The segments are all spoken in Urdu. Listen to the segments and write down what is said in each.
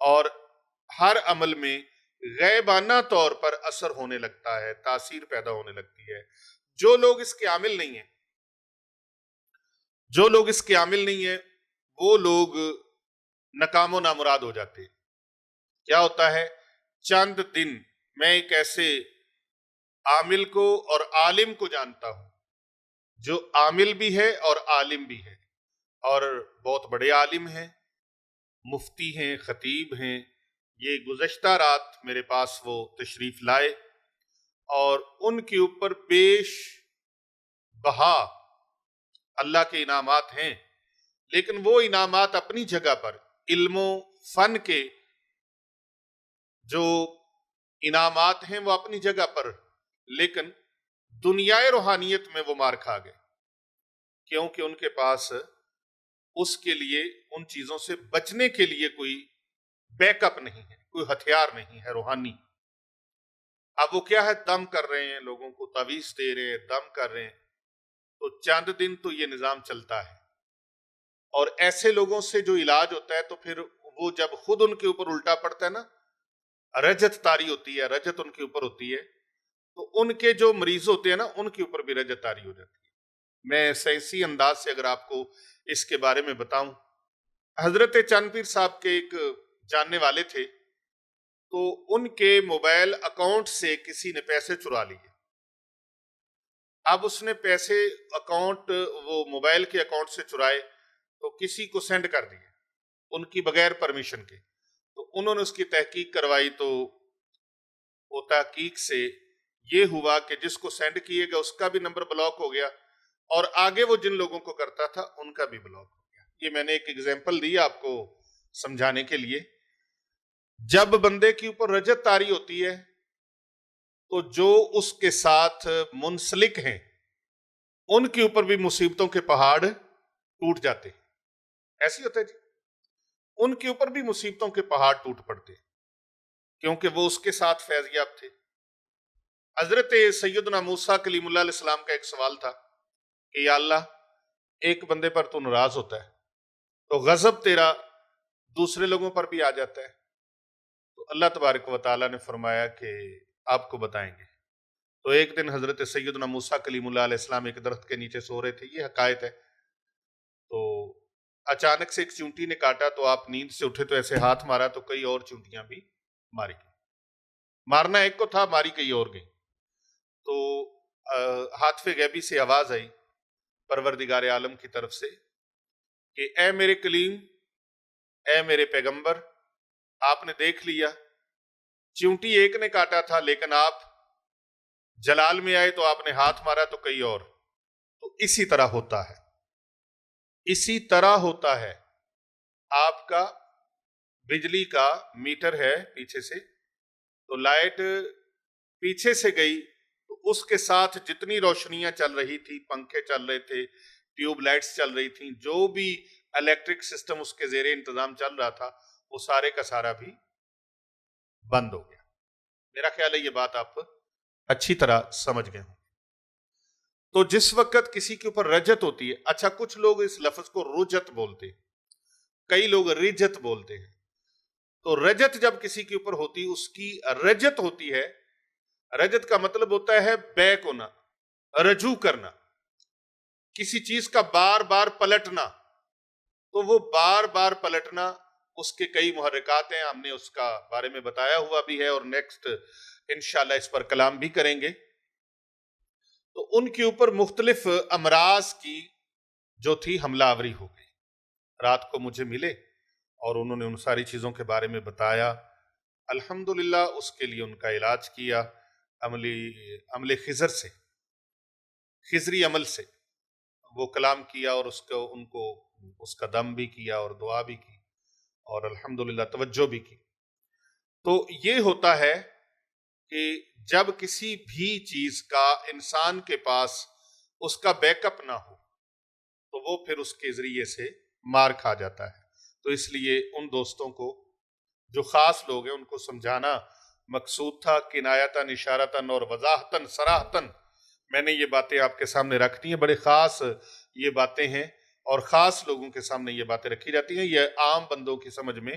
اور ہر عمل میں غیبانہ طور پر اثر ہونے لگتا ہے، تاثیر پیدا ہونے لگتی ہے۔ جو لوگ اس کے عامل نہیں ہیں، جو لوگ اس کے عامل نہیں ہیں، وہ لوگ ناکام و نامراد ہو جاتے ہیں۔ کیا ہوتا ہے؟ چند دن میں ایک ایسے عامل کو اور عالم کو جانتا ہوں جو عامل بھی ہے اور عالم بھی ہے، اور بہت بڑے عالم ہیں، مفتی ہیں، خطیب ہیں۔ یہ گزشتہ رات میرے پاس وہ تشریف لائے اور ان کے اوپر بیش بہا اللہ کے انعامات ہیں، لیکن وہ انعامات اپنی جگہ پر، علم و فن کے جو انعامات ہیں وہ اپنی جگہ پر، لیکن دنیائے روحانیت میں وہ مار کھا گئے، کیونکہ ان کے پاس اس کے لیے، ان چیزوں سے بچنے کے لیے کوئی بیک اپ نہیں ہے، کوئی ہتھیار نہیں ہے روحانی۔ اب وہ کیا ہے؟ دم کر رہے ہیں، لوگوں کو تعویذ دے رہے ہیں، دم کر رہے ہیں، تو چند دن تو یہ نظام چلتا ہے، اور ایسے لوگوں سے جو علاج ہوتا ہے تو پھر وہ جب خود ان کے اوپر الٹا پڑتا ہے نا، رجت طاری ہوتی ہے، رجت ان کے اوپر ہوتی ہے، تو ان کے جو مریض ہوتے ہیں نا، ان کے اوپر بھی رجت طاری ہو جاتی ہے۔ میں سائنسی انداز سے اگر آپ کو اس کے بارے میں بتاؤں، حضرت چاند پیر صاحب کے ایک جاننے والے تھے، تو ان کے موبائل اکاؤنٹ سے کسی نے پیسے چرا لیے۔ اب اس نے پیسے اکاؤنٹ، وہ موبائل کے اکاؤنٹ سے چرائے تو کسی کو سینڈ کر دیے ان کی بغیر پرمیشن کے، تو انہوں نے اس کی تحقیق کروائی، تو وہ تحقیق سے یہ ہوا کہ جس کو سینڈ کیے گا اس کا بھی نمبر بلاک ہو گیا، اور آگے وہ جن لوگوں کو کرتا تھا ان کا بھی بلاک ہو گیا۔ یہ میں نے ایک ایگزامپل دی آپ کو سمجھانے کے لیے۔ جب بندے کے اوپر رجت طاری ہوتی ہے تو جو اس کے ساتھ منسلک ہیں ان کے اوپر بھی مصیبتوں کے پہاڑ ٹوٹ جاتے ہیں۔ ایسی ہوتا ہے جی، ان کے اوپر بھی مصیبتوں کے پہاڑ ٹوٹ پڑتے ہیں، کیونکہ وہ اس کے ساتھ فیض یاب تھے۔ حضرت سیدنا موسیٰ کلیم اللہ علیہ السلام کا ایک سوال تھا کہ یا اللہ، ایک بندے پر تو ناراض ہوتا ہے تو غضب تیرا دوسرے لوگوں پر بھی آ جاتا ہے، تو اللہ تبارک و تعالیٰ نے فرمایا کہ آپ کو بتائیں گے۔ تو ایک دن حضرت سیدنا موسیٰ کلیم اللہ علیہ السلام ایک درخت کے نیچے سو رہے تھے، یہ حقائق ہے، تو اچانک سے ایک چونٹی نے کاٹا، تو آپ نیند سے اٹھے تو ایسے ہاتھ مارا تو کئی اور چونٹیاں بھی ماری گئی۔ مارنا ایک کو تھا، ماری کئی اور گئی۔ تو ہاتف غیبی سے آواز آئی پروردگار عالم کی طرف سے کہ اے میرے کلیم، اے میرے پیغمبر، آپ نے دیکھ لیا، چونٹی ایک نے کاٹا تھا، لیکن آپ جلال میں آئے تو آپ نے ہاتھ مارا تو کئی اور۔ تو اسی طرح ہوتا ہے، اسی طرح ہوتا ہے۔ آپ کا بجلی کا میٹر ہے پیچھے سے، تو لائٹ پیچھے سے گئی تو اس کے ساتھ جتنی روشنیاں چل رہی تھی، پنکھے چل رہے تھے، ٹیوب لائٹس چل رہی تھیں، جو بھی الیکٹرک سسٹم اس کے زیر انتظام چل رہا تھا، وہ سارے کا سارا بھی بند ہو گیا۔ میرا خیال ہے یہ بات آپ اچھی طرح سمجھ گئے ہوں۔ تو جس وقت کسی کے اوپر رجت ہوتی ہے، اچھا کچھ لوگ اس لفظ کو رجت بولتے ہیں، کئی لوگ رجت بولتے ہیں، تو رجت جب کسی کے اوپر ہوتی، اس کی رجت ہوتی ہے، رجت کا مطلب ہوتا ہے بیک ہونا، رجوع کرنا، کسی چیز کا بار بار پلٹنا، تو وہ بار بار پلٹنا، اس کے کئی محرکات ہیں، ہم نے اس کا بارے میں بتایا ہوا بھی ہے، اور نیکسٹ انشاءاللہ اس پر کلام بھی کریں گے۔ تو ان کے اوپر مختلف امراض کی جو تھی حملہ آوری ہو گئی۔ رات کو مجھے ملے اور انہوں نے ان ساری چیزوں کے بارے میں بتایا، الحمدللہ اس کے لیے ان کا علاج کیا، عمل خضر سے، خضری عمل سے وہ کلام کیا، اور ان کو اس کا دم بھی کیا اور دعا بھی کی، اور الحمدللہ توجہ بھی کی۔ تو یہ ہوتا ہے کہ جب کسی بھی چیز کا انسان کے پاس اس کا بیک اپ نہ ہو تو وہ پھر اس کے ذریعے سے مار کھا جاتا ہے۔ تو اس لیے ان دوستوں کو، جو خاص لوگ ہیں، ان کو سمجھانا مقصود تھا، کنایتاً، اشارتاً اور وضاحتاً، صراحتاً میں نے یہ باتیں آپ کے سامنے رکھ دی ہیں۔ بڑے خاص یہ باتیں ہیں، اور خاص لوگوں کے سامنے یہ باتیں رکھی جاتی ہیں، یہ عام بندوں کی سمجھ میں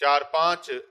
4-5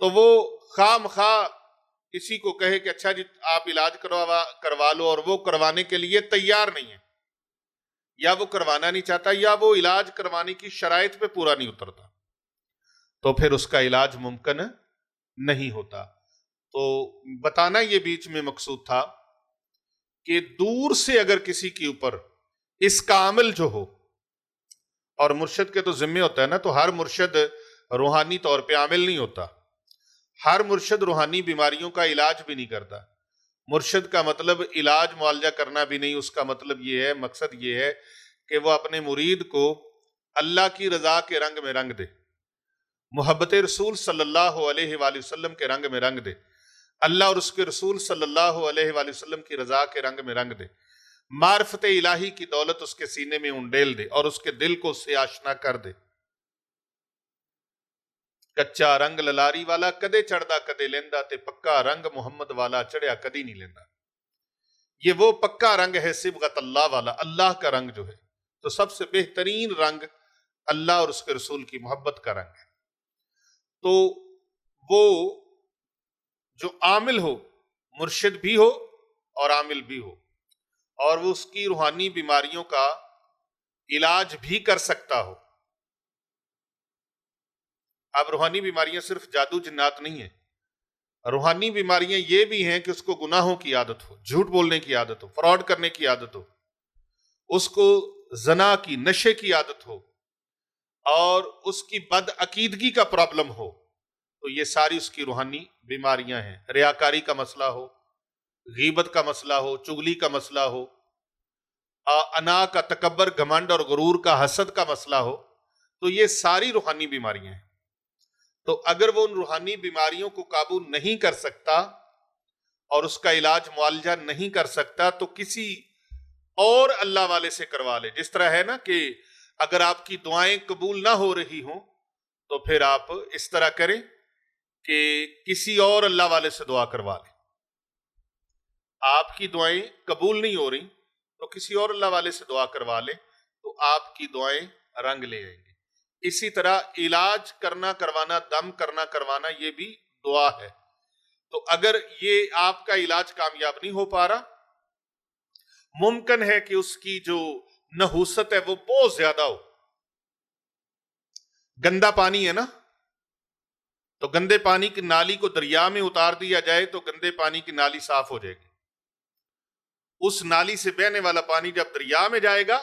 تو وہ خام خواہ کسی کو کہے کہ اچھا جی آپ علاج کروا لو، اور وہ کروانے کے لیے تیار نہیں ہے، یا وہ کروانا نہیں چاہتا، یا وہ علاج کروانے کی شرائط پہ پورا نہیں اترتا، تو پھر اس کا علاج ممکن نہیں ہوتا۔ تو بتانا یہ بیچ میں مقصود تھا کہ دور سے اگر کسی کے اوپر اس کا عمل جو ہو، اور مرشد کے تو ذمے ہوتا ہے نا، تو ہر مرشد روحانی طور پہ عامل نہیں ہوتا، ہر مرشد روحانی بیماریوں کا علاج بھی نہیں کرتا۔ مرشد کا مطلب علاج معالجہ کرنا بھی نہیں، اس کا مطلب یہ ہے، مقصد یہ ہے کہ وہ اپنے مرید کو اللہ کی رضا کے رنگ میں رنگ دے، محبت رسول صلی اللہ علیہ وآلہ وسلم کے رنگ میں رنگ دے، اللہ اور اس کے رسول صلی اللہ علیہ وآلہ وسلم کی رضا کے رنگ میں رنگ دے، معرفت الہی کی دولت اس کے سینے میں انڈیل دے اور اس کے دل کو اس سے آشنا کر دے۔ کچا رنگ للاری والا کدے چڑھدا کدے لیندا، تے پکا رنگ محمد والا چڑھیا کدی نہیں لیندا۔ یہ وہ پکا رنگ ہے صبغت اللہ والا، اللہ کا رنگ جو ہے، تو سب سے بہترین رنگ اللہ اور اس کے رسول کی محبت کا رنگ ہے۔ تو وہ جو عامل ہو، مرشد بھی ہو اور عامل بھی ہو، اور وہ اس کی روحانی بیماریوں کا علاج بھی کر سکتا ہو۔ اب روحانی بیماریاں صرف جادو جنات نہیں ہیں، روحانی بیماریاں یہ بھی ہیں کہ اس کو گناہوں کی عادت ہو، جھوٹ بولنے کی عادت ہو، فراڈ کرنے کی عادت ہو، اس کو زنا کی، نشے کی عادت ہو، اور اس کی بد عقیدگی کا پرابلم ہو، تو یہ ساری اس کی روحانی بیماریاں ہیں۔ ریاکاری کا مسئلہ ہو، غیبت کا مسئلہ ہو، چغلی کا مسئلہ ہو، انا کا، تکبر، گھمنڈ اور غرور کا، حسد کا مسئلہ ہو، تو یہ ساری روحانی بیماریاں ہیں۔ تو اگر وہ ان روحانی بیماریوں کو قابو نہیں کر سکتا اور اس کا علاج معالجہ نہیں کر سکتا، تو کسی اور اللہ والے سے کروا لے۔ جس طرح ہے نا کہ اگر آپ کی دعائیں قبول نہ ہو رہی ہوں تو پھر آپ اس طرح کریں کہ کسی اور اللہ والے سے دعا کروا لیں۔ آپ کی دعائیں قبول نہیں ہو رہی تو کسی اور اللہ والے سے دعا کروا لیں، تو آپ کی دعائیں رنگ لے آئیں گی۔ اسی طرح علاج کرنا کروانا، دم کرنا کروانا، یہ بھی دعا ہے۔ تو اگر یہ آپ کا علاج کامیاب نہیں ہو پا رہا، ممکن ہے کہ اس کی جو نحوست ہے وہ بہت زیادہ ہو۔ گندا پانی ہے نا، تو گندے پانی کی نالی کو دریا میں اتار دیا جائے تو گندے پانی کی نالی صاف ہو جائے گی۔ اس نالی سے بہنے والا پانی جب دریا میں جائے گا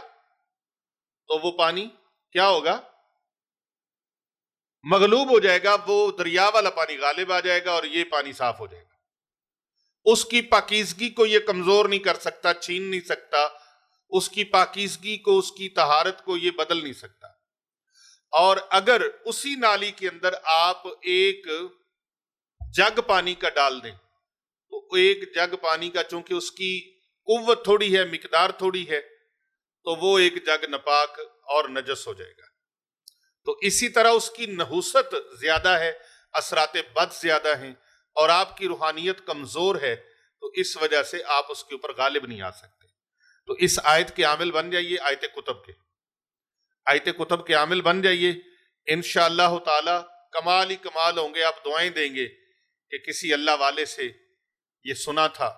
تو وہ پانی کیا ہوگا؟ مغلوب ہو جائے گا، وہ دریا والا پانی غالب آ جائے گا اور یہ پانی صاف ہو جائے گا۔ اس کی پاکیزگی کو یہ کمزور نہیں کر سکتا، چھین نہیں سکتا، اس کی پاکیزگی کو، اس کی طہارت کو یہ بدل نہیں سکتا۔ اور اگر اسی نالی کے اندر آپ ایک جگ پانی کا ڈال دیں تو ایک جگ پانی کا، چونکہ اس کی قوت تھوڑی ہے، مقدار تھوڑی ہے، تو وہ ایک جگ ناپاک اور نجس ہو جائے گا۔ تو اسی طرح اس کی نحوست زیادہ ہے، اثرات بد زیادہ ہیں، اور آپ کی روحانیت کمزور ہے، تو اس وجہ سے آپ اس کے اوپر غالب نہیں آ سکتے۔ تو اس آیت کے عامل بن جائیے، آیت کتب کے عامل بن جائیے، انشاءاللہ تعالی کمال ہی کمال ہوں گے۔ آپ دعائیں دیں گے کہ کسی اللہ والے سے یہ سنا تھا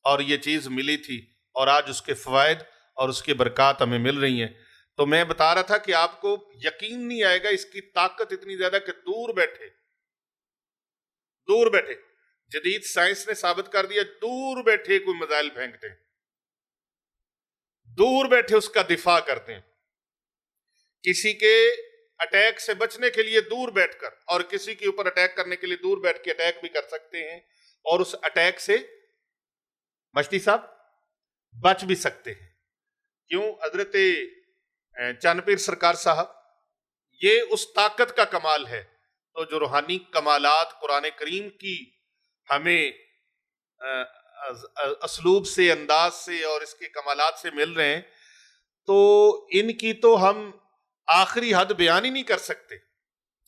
اور یہ چیز ملی تھی، اور آج اس کے فوائد اور اس کی برکات ہمیں مل رہی ہیں۔ تو میں بتا رہا تھا کہ آپ کو یقین نہیں آئے گا، اس کی طاقت اتنی زیادہ کہ دور بیٹھے جدید سائنس نے ثابت کر دیا، دور بیٹھے کوئی میزائل پھینکتے ہیں، دور بیٹھے اس کا دفاع کرتے ہیں، کسی کے اٹیک سے بچنے کے لیے دور بیٹھ کر، اور کسی کے اوپر اٹیک کرنے کے لیے دور بیٹھ کے اٹیک بھی کر سکتے ہیں، اور اس اٹیک سے مشتی صاحب بچ بھی سکتے ہیں۔ کیوں؟ حضرت چند پیر سرکار صاحب، یہ اس طاقت کا کمال ہے۔ تو جو روحانی کمالات قرآن کریم کی ہمیں اسلوب سے، انداز سے اور اس کے کمالات سے مل رہے ہیں، تو ان کی تو ہم آخری حد بیان ہی نہیں کر سکتے۔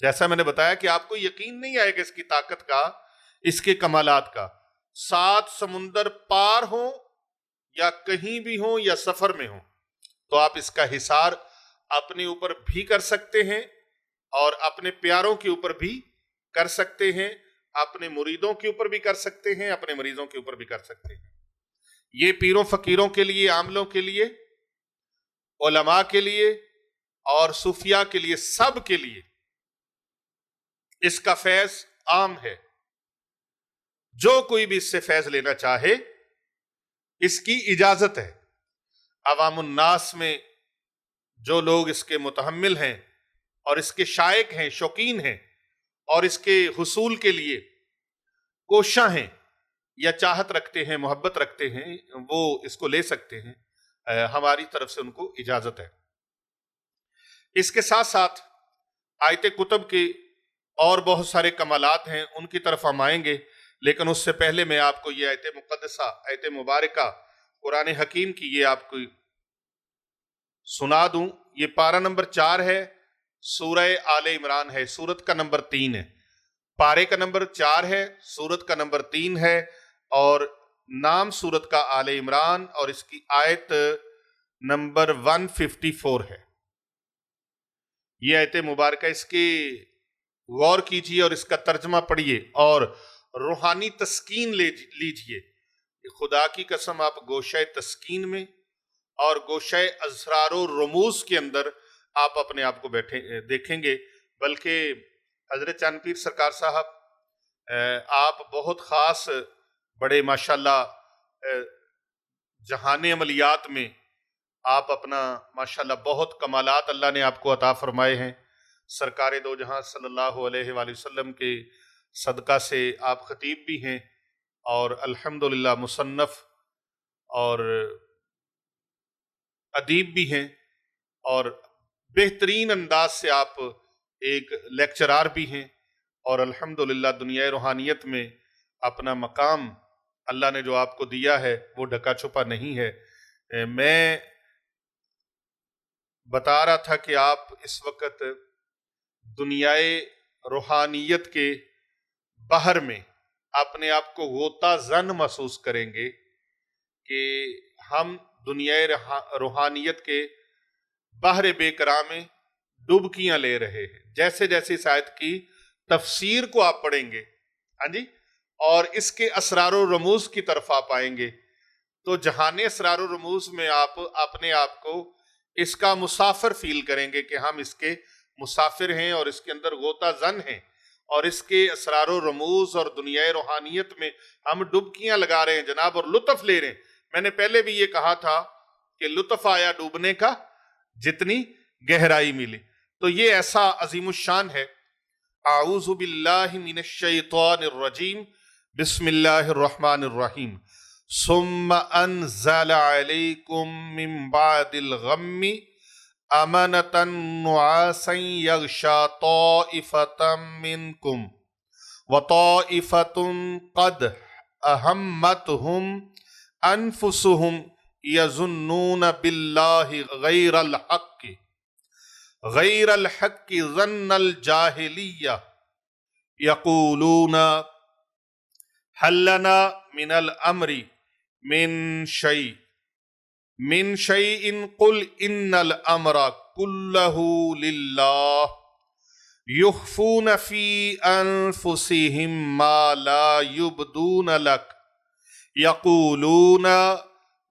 جیسا میں نے بتایا کہ آپ کو یقین نہیں آئے گا اس کی طاقت کا، اس کے کمالات کا۔ 7 سمندر پار ہوں یا کہیں بھی ہوں یا سفر میں ہوں، تو آپ اس کا حصار اپنے اوپر بھی کر سکتے ہیں اور اپنے پیاروں کے اوپر بھی کر سکتے ہیں، اپنے مریدوں کے اوپر بھی کر سکتے ہیں، اپنے مریضوں کے اوپر بھی کر سکتے ہیں۔ یہ پیروں فقیروں کے لیے، عاملوں کے لیے، علماء کے لیے اور صوفیاء کے لیے، سب کے لیے اس کا فیض عام ہے۔ جو کوئی بھی اس سے فیض لینا چاہے اس کی اجازت ہے۔ عوام الناس میں جو لوگ اس کے متحمل ہیں اور اس کے شائق ہیں، شوقین ہیں اور اس کے حصول کے لیے کوشاں ہیں یا چاہت رکھتے ہیں، محبت رکھتے ہیں، وہ اس کو لے سکتے ہیں۔ ہماری طرف سے ان کو اجازت ہے۔ اس کے ساتھ ساتھ آیت کتب کے اور بہت سارے کمالات ہیں، ان کی طرف ہم آئیں گے، لیکن اس سے پہلے میں آپ کو یہ آیت مقدسہ، آیت مبارکہ قرآن حکیم کی یہ آپ کو سنا دوں۔ یہ پارہ نمبر 4 ہے، سورہ آل عمران ہے، سورت کا نمبر 3 ہے۔ پارے کا نمبر 4 ہے، سورت کا نمبر 3 ہے، اور نام سورت کا آل عمران، اور اس کی آیت نمبر 154 ہے۔ یہ آیت مبارکہ، اس کے غور کیجئے اور اس کا ترجمہ پڑھیے اور روحانی تسکین لیجئے۔ خدا کی قسم، آپ گوشہ تسکین میں اور گوشہ اسرار و رموز کے اندر آپ اپنے آپ کو بیٹھے دیکھیں گے۔ بلکہ حضرت چاند پیر سرکار صاحب، آپ بہت خاص، بڑے ماشاءاللہ جہان عملیات میں آپ اپنا ماشاءاللہ بہت کمالات اللہ نے آپ کو عطا فرمائے ہیں۔ سرکار دو جہاں صلی اللہ علیہ وآلہ وسلم کے صدقہ سے آپ خطیب بھی ہیں اور الحمدللہ مصنف اور ادیب بھی ہیں، اور بہترین انداز سے آپ ایک لیکچرار بھی ہیں، اور الحمدللہ دنیا روحانیت میں اپنا مقام اللہ نے جو آپ کو دیا ہے وہ ڈھکا چھپا نہیں ہے۔ میں بتا رہا تھا کہ آپ اس وقت دنیائے روحانیت کے بحر میں اپنے آپ کو غوطہ زن محسوس کریں گے کہ ہم دنیائے روحانیت کے بحر بے قرار میں ڈبکیاں لے رہے ہیں۔ جیسے جیسے اس آیت کی تفسیر کو آپ پڑھیں گے، ہاں جی، اور اس کے اسرار و رموز کی طرف آپ آئیں گے، تو جہان اسرار و رموز میں آپ اپنے آپ کو اس کا مسافر فیل کریں گے کہ ہم اس کے مسافر ہیں اور اس کے اندر غوطہ زن ہیں، اور اس کے اسرار و رموز اور دنیا روحانیت میں ہم ڈبکیاں لگا رہے ہیں جناب، اور لطف لے رہے ہیں۔ میں نے پہلے بھی یہ کہا تھا کہ لطف آیا ڈوبنے کا جتنی گہرائی ملی، تو یہ ایسا عظیم الشان ہے۔ اعوذ باللہ من الشیطان الرجیم، بسم اللہ الرحمن الرحیم۔ ثم انزل علیکم من بعد الغم امنة نعاسا یغشا طائفة منکم وطائفة قد اہمتہم انفسہم یظنون باللہ غیر الحق ظن الجاہلیہ یقولون حل لنا من الامر من شیء قل ان الامر کلہ للہ یخفون فی انفسہم ما لا یبدون لک یقولون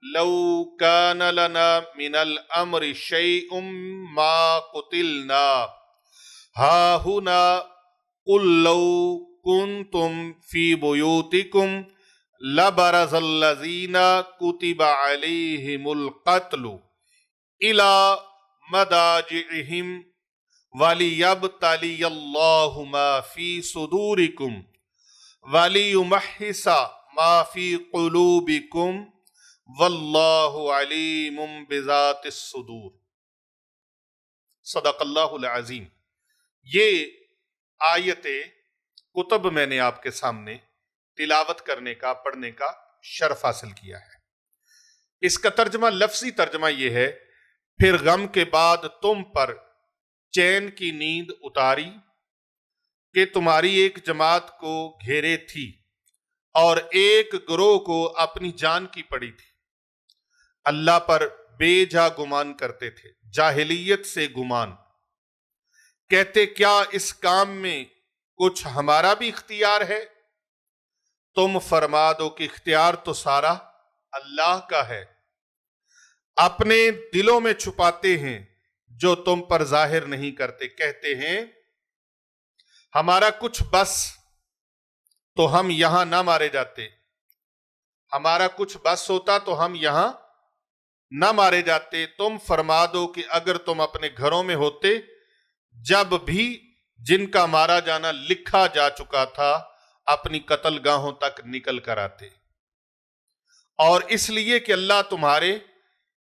لو کان لنا من الامر شیء ما قتلنا ہاہنا قل لو کنتم فی بیوتکم لبرز الذین کتب علیہم القتل الی مضاجعہم ولیبتلی اللہ ما فی صدورکم ولیمحص ما فی قلوبکم واللہ علیم بذات الصدور۔ صدق اللہ العظیم۔ یہ آیت کتب میں نے آپ کے سامنے تلاوت کرنے کا، پڑھنے کا شرف حاصل کیا ہے۔ اس کا ترجمہ، لفظی ترجمہ یہ ہے، پھر غم کے بعد تم پر چین کی نیند اتاری کہ تمہاری ایک جماعت کو گھیرے تھی اور ایک گروہ کو اپنی جان کی پڑی تھی۔ اللہ پر بے جا گمان کرتے تھے، جاہلیت سے گمان، کہتے کیا اس کام میں کچھ ہمارا بھی اختیار ہے؟ تم فرما دو کہ اختیار تو سارا اللہ کا ہے، اپنے دلوں میں چھپاتے ہیں جو تم پر ظاہر نہیں کرتے۔ کہتے ہیں ہمارا کچھ بس تو ہم یہاں نہ مارے جاتے، ہمارا کچھ بس ہوتا تو ہم یہاں نہ مارے جاتے۔ تم فرما دو کہ اگر تم اپنے گھروں میں ہوتے جب بھی جن کا مارا جانا لکھا جا چکا تھا اپنی قتل گاہوں تک نکل کر آتے، اور اس لیے کہ اللہ تمہارے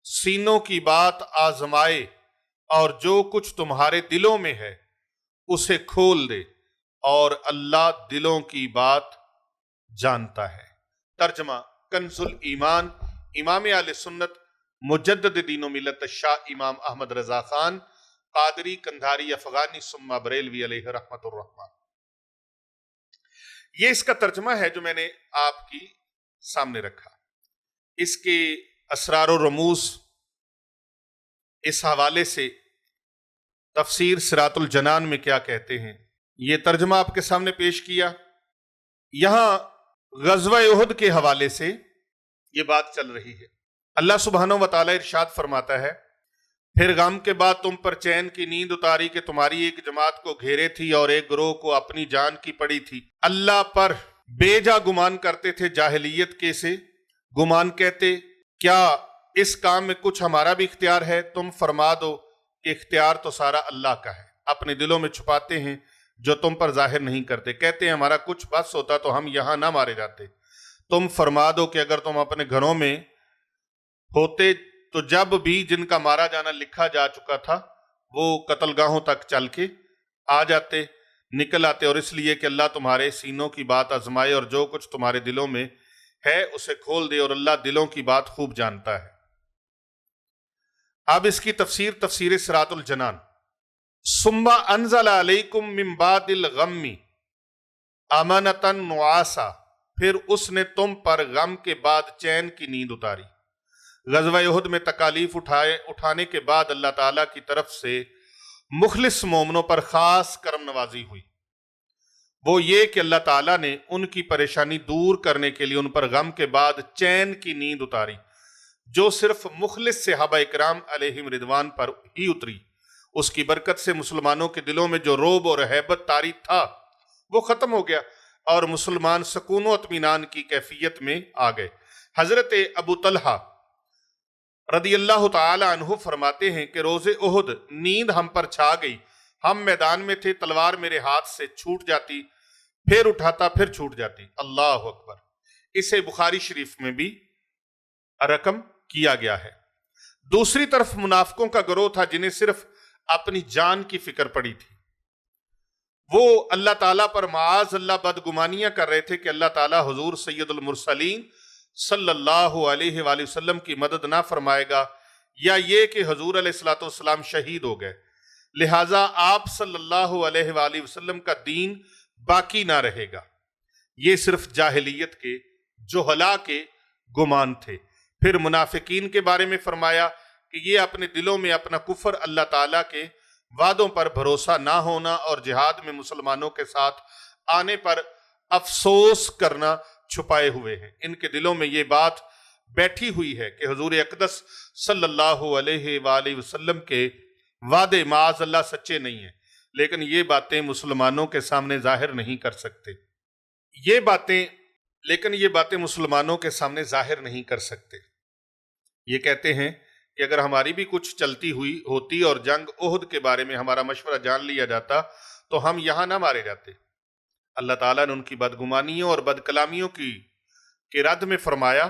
سینوں کی بات آزمائے اور جو کچھ تمہارے دلوں میں ہے اسے کھول دے، اور اللہ دلوں کی بات جانتا ہے۔ ترجمہ کنز الایمان، امام اہل سنت مجدد دین و ملت شاہ امام احمد رضا خان قادری کندھاری افغانی ثم بریلوی علیہ رحمت الرحمن۔ یہ اس کا ترجمہ ہے جو میں نے آپ کی سامنے رکھا۔ اس کے اسرار و رموز اس حوالے سے تفسیر صراط الجنان میں کیا کہتے ہیں، یہ ترجمہ آپ کے سامنے پیش کیا۔ یہاں غزوہ احد کے حوالے سے یہ بات چل رہی ہے۔ اللہ سبحانہ و تعالی ارشاد فرماتا ہے، پھر غم کے بعد تم پر چین کی نیند اتاری کہ تمہاری ایک جماعت کو گھیرے تھی اور ایک گروہ کو اپنی جان کی پڑی تھی۔ اللہ پر بے جا گمان کرتے تھے، جاہلیت کے سے گمان کہتے، کیا اس کام میں کچھ ہمارا بھی اختیار ہے؟ تم فرما دو کہ اختیار تو سارا اللہ کا ہے، اپنے دلوں میں چھپاتے ہیں جو تم پر ظاہر نہیں کرتے۔ کہتے ہیں ہمارا کچھ بس ہوتا تو ہم یہاں نہ مارے جاتے۔ تم فرما دو کہ اگر تم اپنے گھروں میں ہوتے تو جب بھی جن کا مارا جانا لکھا جا چکا تھا وہ قتل گاہوں تک چل کے آ جاتے، نکل آتے، اور اس لیے کہ اللہ تمہارے سینوں کی بات آزمائے اور جو کچھ تمہارے دلوں میں ہے اسے کھول دے، اور اللہ دلوں کی بات خوب جانتا ہے۔ اب اس کی تفسیر صراط الجنان۔ ثم انزل علیکم من بعد الغم امنۃ نعاسا، پھر اس نے تم پر غم کے بعد چین کی نیند اتاری۔ غزوہ احد میں تکالیف اٹھانے کے بعد اللہ تعالیٰ کی طرف سے مخلص مومنوں پر خاص کرم نوازی ہوئی، وہ یہ کہ اللہ تعالیٰ نے ان کی پریشانی دور کرنے کے لیے ان پر غم کے بعد چین کی نیند اتاری، جو صرف مخلص صحابہ اکرام علیہم رضوان پر ہی اتری۔ اس کی برکت سے مسلمانوں کے دلوں میں جو رعب اور ہیبت طاری تھا وہ ختم ہو گیا، اور مسلمان سکون و اطمینان کی کیفیت میں آ گئے۔ حضرت ابو طلحہ رضی اللہ تعالی عنہ فرماتے ہیں کہ روز احد نیند ہم پر چھا گئی، ہم میدان میں تھے، تلوار میرے ہاتھ سے چھوٹ جاتی، پھر اٹھاتا پھر چھوٹ جاتی۔ اللہ اکبر۔ اسے بخاری شریف میں بھی رقم کیا گیا ہے۔ دوسری طرف منافقوں کا گروہ تھا جنہیں صرف اپنی جان کی فکر پڑی تھی، وہ اللہ تعالیٰ پر معاذ اللہ بدگمانیاں کر رہے تھے کہ اللہ تعالیٰ حضور سید المرسلین صلی اللہ علیہ وآلہ وسلم کی مدد نہ فرمائے گا، یا یہ کہ حضور علیہ السلام شہید ہو گئے، لہٰذا آپ صلی اللہ علیہ وآلہ وسلم کا دین باقی نہ رہے گا۔ یہ صرف جاہلیت کے جہلا کے گمان تھے۔ پھر منافقین کے بارے میں فرمایا کہ یہ اپنے دلوں میں اپنا کفر، اللہ تعالیٰ کے وعدوں پر بھروسہ نہ ہونا اور جہاد میں مسلمانوں کے ساتھ آنے پر افسوس کرنا چھپائے ہوئے ہیں۔ ان کے دلوں میں یہ بات بیٹھی ہوئی ہے کہ حضور اقدس صلی اللہ علیہ وآلہ وسلم کے وعدے معاذ اللہ سچے نہیں ہیں، لیکن یہ باتیں مسلمانوں کے سامنے ظاہر نہیں کر سکتے۔ یہ باتیں مسلمانوں کے سامنے ظاہر نہیں کر سکتے۔ یہ کہتے ہیں کہ اگر ہماری بھی کچھ چلتی ہوئی ہوتی اور جنگ احد کے بارے میں ہمارا مشورہ جان لیا جاتا تو ہم یہاں نہ مارے جاتے۔ اللہ تعالیٰ نے ان کی بدگمانیوں اور بدکلامیوں کے رد میں فرمایا،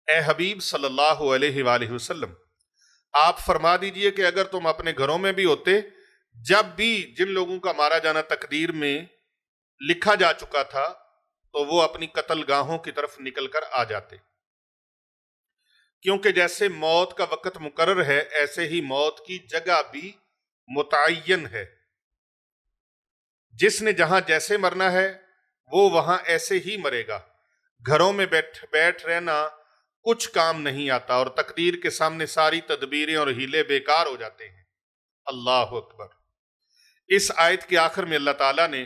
اے حبیب صلی اللہ علیہ وآلہ وسلم، آپ فرما دیجئے کہ اگر تم اپنے گھروں میں بھی ہوتے جب بھی جن لوگوں کا مارا جانا تقدیر میں لکھا جا چکا تھا تو وہ اپنی قتل گاہوں کی طرف نکل کر آ جاتے، کیونکہ جیسے موت کا وقت مقرر ہے ایسے ہی موت کی جگہ بھی متعین ہے۔ جس نے جہاں جیسے مرنا ہے وہ وہاں ایسے ہی مرے گا۔ گھروں میں بیٹھ رہنا کچھ کام نہیں آتا، اور تقدیر کے سامنے ساری تدبیریں اور ہیلے بیکار ہو جاتے ہیں۔ اللہ اکبر۔ اس آیت کے آخر میں اللہ تعالیٰ نے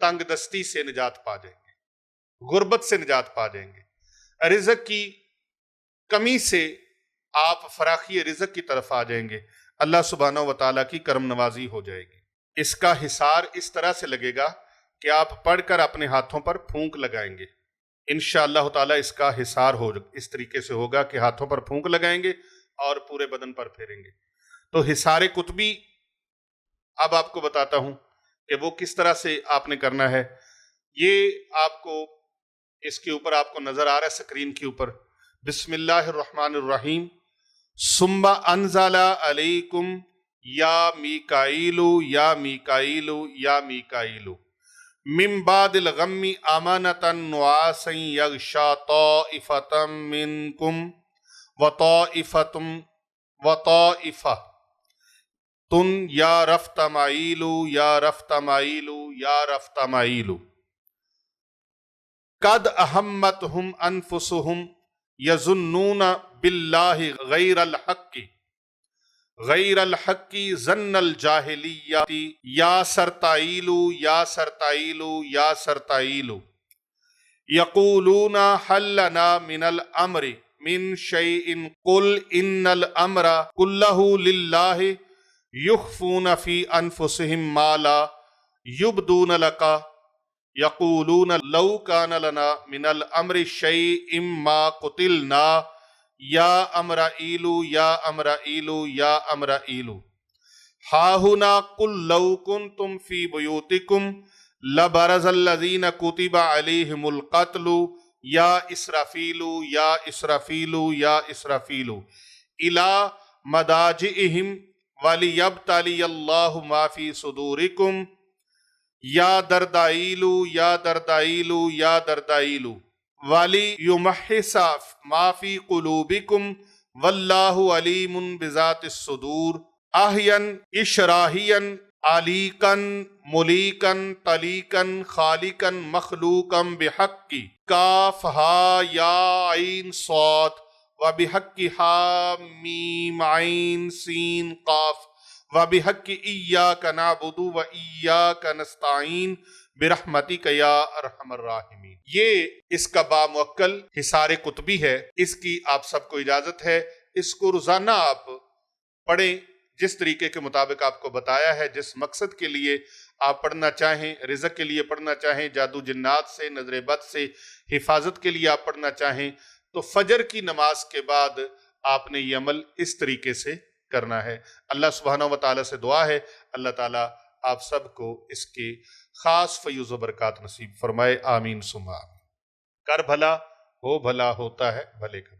تنگ دستی سے نجات پا جائیں گے، غربت سے نجات پا جائیں گے، رزق کی کمی سے آپ فراخی رزق کی طرف آ جائیں گے، اللہ سبحانہ و تعالیٰ کی کرم نوازی ہو جائے گی۔ اس کا حصار اس طرح سے لگے گا کہ آپ پڑھ کر اپنے ہاتھوں پر پھونک لگائیں گے، انشاءاللہ تعالیٰ اس کا حصار اس طریقے سے ہوگا کہ ہاتھوں پر پھونک لگائیں گے اور پورے بدن پر پھیریں گے۔ تو حصار قطبی اب آپ کو بتاتا ہوں کہ وہ کس طرح سے آپ نے کرنا ہے۔ یہ آپ کو اس کے اوپر آپ کو نظر آ رہا ہے سکرین کے اوپر، بسم اللہ الرحمن الرحیم، ثم انزل علیکم یا میکائیل یا میکائیل یا میکائیل من بعد الغم امانة نعاسا یغشا طائفة منکم وطائفة تن یا رفت معیل یا رفت معیل یا رفت معیل قد اہمتہم انفسہم یظنون باللہ غیر الحق ظن الجاہلیت یا سرتائیل یا سرتائیل یا سرتائیل یقولون حل لنا من الامر من شیء قل ان الامر کلہ للہ یخفون فی انفسہم ما لا یبدون لکا یقولون لو کان لنا من الامر شیء ما قتلنا یا امرائیل یا امرائیل یا امرائیل ہاہنا قل لو کنتم فی بیوتکم لبرز الذین کتب علیہم القتل یا اسرافیل یا اسرافیل یا اسرافیل الی مضاجعہم وَلِيَبْتَلِيَ اللَّهُ مَا فِي صُدُورِكُمْ یا دردائیل یا دردائیل یا دردائیل وَلِيُمَحِّصَ مَا فِي قُلُوبِكُمْ وَاللَّهُ عَلِيمٌ بِذَاتِ الصُّدُورِ احیاً اشراحیاً علیقاً ملیقاً طلیقاً خالقاً مخلوقاً بحق کاف ہا یا عین صاد وبحق حا میم عین سین قاف وبحق ایاک نعبد و ایاک نستعین برحمتک یا ارحم الراحمین۔ یہ اس کا باموکل حصار قطبی ہے، اس کی آپ سب کو اجازت ہے، اس کو روزانہ آپ پڑھیں جس طریقے کے مطابق آپ کو بتایا ہے، جس مقصد کے لیے آپ پڑھنا چاہیں، رزق کے لیے پڑھنا چاہیں، جادو جنات سے، نظر بد سے حفاظت کے لیے آپ پڑھنا چاہیں، تو فجر کی نماز کے بعد آپ نے یہ عمل اس طریقے سے کرنا ہے۔ اللہ سبحانہ و تعالیٰ سے دعا ہے اللہ تعالیٰ آپ سب کو اس کے خاص فیض و برکات نصیب فرمائے، آمین ثم آمین۔ کر بھلا ہو بھلا ہوتا ہے بھلے کا۔